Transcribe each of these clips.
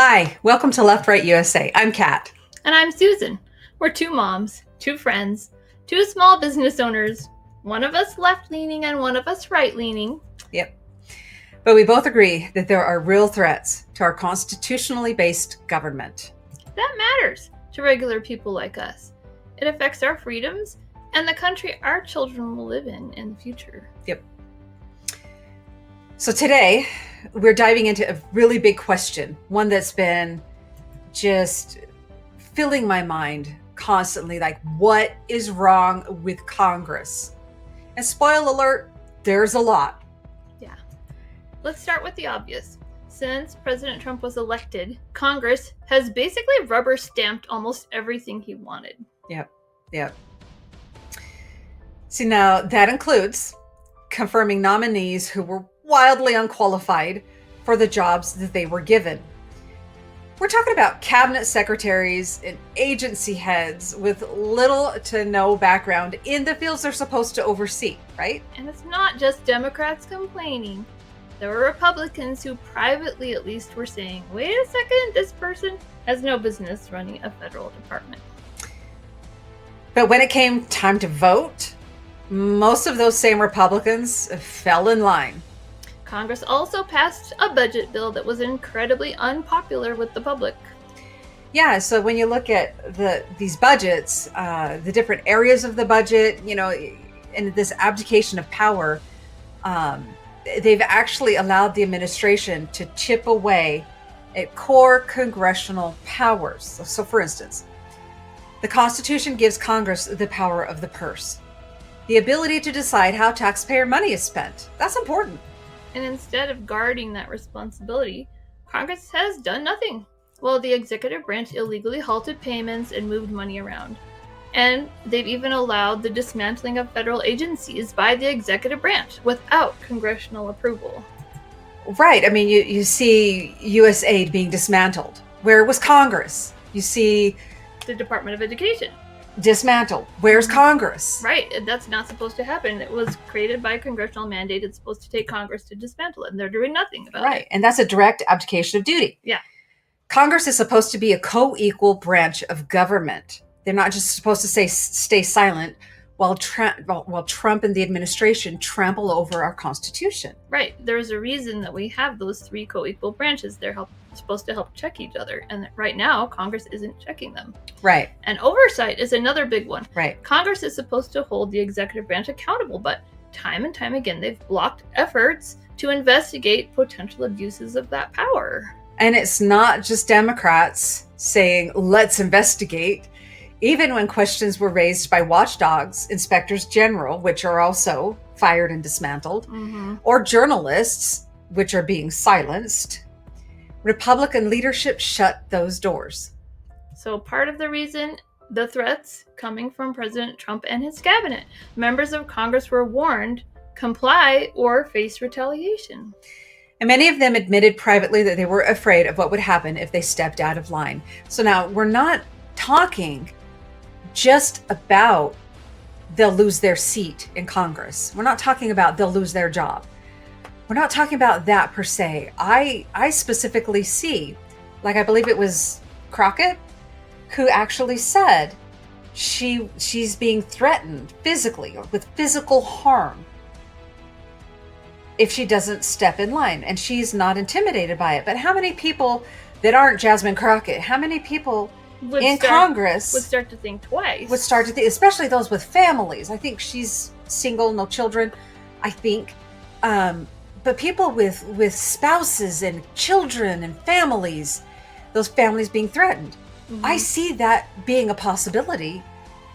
Hi, welcome to Left Right USA. I'm Kat. And I'm Susan. We're two moms, two friends, two small business owners, one of us left-leaning and one of us right-leaning. Yep. But we both agree that there are real threats to our constitutionally based government. That matters to regular people like us. It affects our freedoms and the country our children will live in the future. Yep. So today, we're diving into a really big question, one that's been just filling my mind constantly, like, what is wrong with Congress? And spoiler alert, there's a lot. Yeah. Let's start with the obvious. Since President Trump was elected, Congress has basically rubber stamped almost everything he wanted. Yep. See, now that includes confirming nominees who were wildly unqualified for the jobs that they were given. We're talking about cabinet secretaries and agency heads with little to no background in the fields they're supposed to oversee, right? And it's not just Democrats complaining. There were Republicans who privately at least were saying, wait a second, this person has no business running a federal department. But when it came time to vote, most of those same Republicans fell in line. Congress also passed a budget bill that was incredibly unpopular with the public. Yeah, so when you look at these budgets, the different areas of the budget, and this abdication of power, they've actually allowed the administration to chip away at core congressional powers. So for instance, the Constitution gives Congress the power of the purse, the ability to decide how taxpayer money is spent. That's important. And instead of guarding that responsibility, Congress has done nothing. Well, the executive branch illegally halted payments and moved money around. And they've even allowed the dismantling of federal agencies by the executive branch without congressional approval. Right. I mean, you see USAID being dismantled. Where was Congress? You see the Department of Education dismantled. Where's Congress? Right. That's not supposed to happen. It was created by a congressional mandate. It's supposed to take Congress to dismantle it, and they're doing nothing about it. Right. And that's a direct abdication of duty. Yeah. Congress is supposed to be a co-equal branch of government. They're not just supposed to stay silent while Trump and the administration trample over our Constitution. Right. There's a reason that we have those three co-equal branches. They're supposed to help check each other. And right now, Congress isn't checking them. Right. And oversight is another big one. Right. Congress is supposed to hold the executive branch accountable, but time and time again, they've blocked efforts to investigate potential abuses of that power. And it's not just Democrats saying, let's investigate. Even when questions were raised by watchdogs, inspectors general, which are also fired and dismantled, or journalists, which are being silenced, Republican leadership shut those doors. So part of the reason the threats coming from President Trump and his cabinet, members of Congress were warned, comply or face retaliation. And many of them admitted privately that they were afraid of what would happen if they stepped out of line. So now we're not talking just about they'll lose their seat in Congress. We're not talking about they'll lose their job. We're not talking about that per se. I specifically see, like I believe it was Crockett, who actually said she's being threatened physically or with physical harm if she doesn't step in line, and she's not intimidated by it. But how many people that aren't Jasmine Crockett, how many people Congress would start to think twice? Especially those with families. I think she's single, no children, I think. But people with spouses and children and families, those families being threatened. I see that being a possibility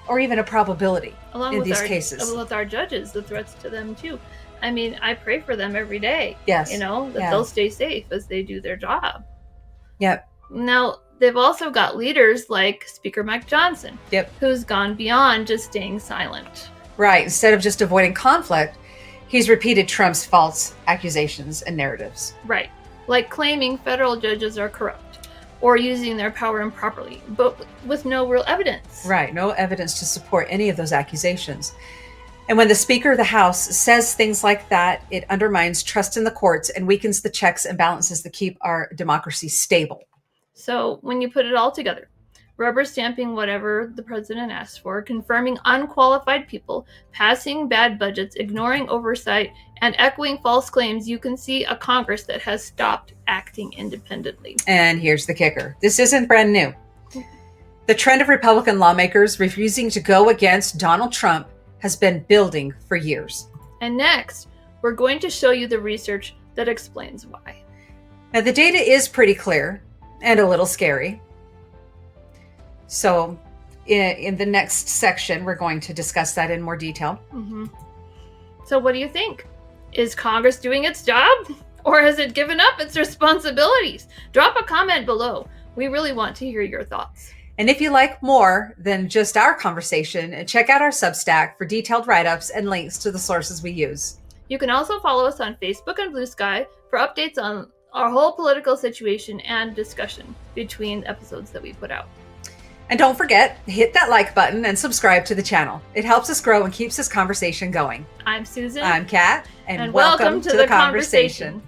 or even a probability in these cases. Along with our judges, the threats to them too. I mean, I pray for them every day. Yes. That they'll stay safe as they do their job. Yep. Now, they've also got leaders like Speaker Mike Johnson, who's gone beyond just staying silent. Right. Instead of just avoiding conflict, he's repeated Trump's false accusations and narratives. Right. Like claiming federal judges are corrupt or using their power improperly, but with no real evidence. Right. No evidence to support any of those accusations. And when the Speaker of the House says things like that, it undermines trust in the courts and weakens the checks and balances that keep our democracy stable. So when you put it all together, rubber stamping whatever the president asked for, confirming unqualified people, passing bad budgets, ignoring oversight, and echoing false claims, you can see a Congress that has stopped acting independently. And here's the kicker. This isn't brand new. The trend of Republican lawmakers refusing to go against Donald Trump has been building for years. And next, we're going to show you the research that explains why. Now, the data is pretty clear and a little scary. So in the next section, we're going to discuss that in more detail. Mm-hmm. So what do you think? Is Congress doing its job? Or has it given up its responsibilities? Drop a comment below. We really want to hear your thoughts. And if you like more than just our conversation, check out our Substack for detailed write-ups and links to the sources we use. You can also follow us on Facebook and Blue Sky for updates on our whole political situation and discussion between episodes that we put out. And don't forget, hit that like button and subscribe to the channel. It helps us grow and keeps this conversation going. I'm Susan. I'm Kat, and welcome to the conversation.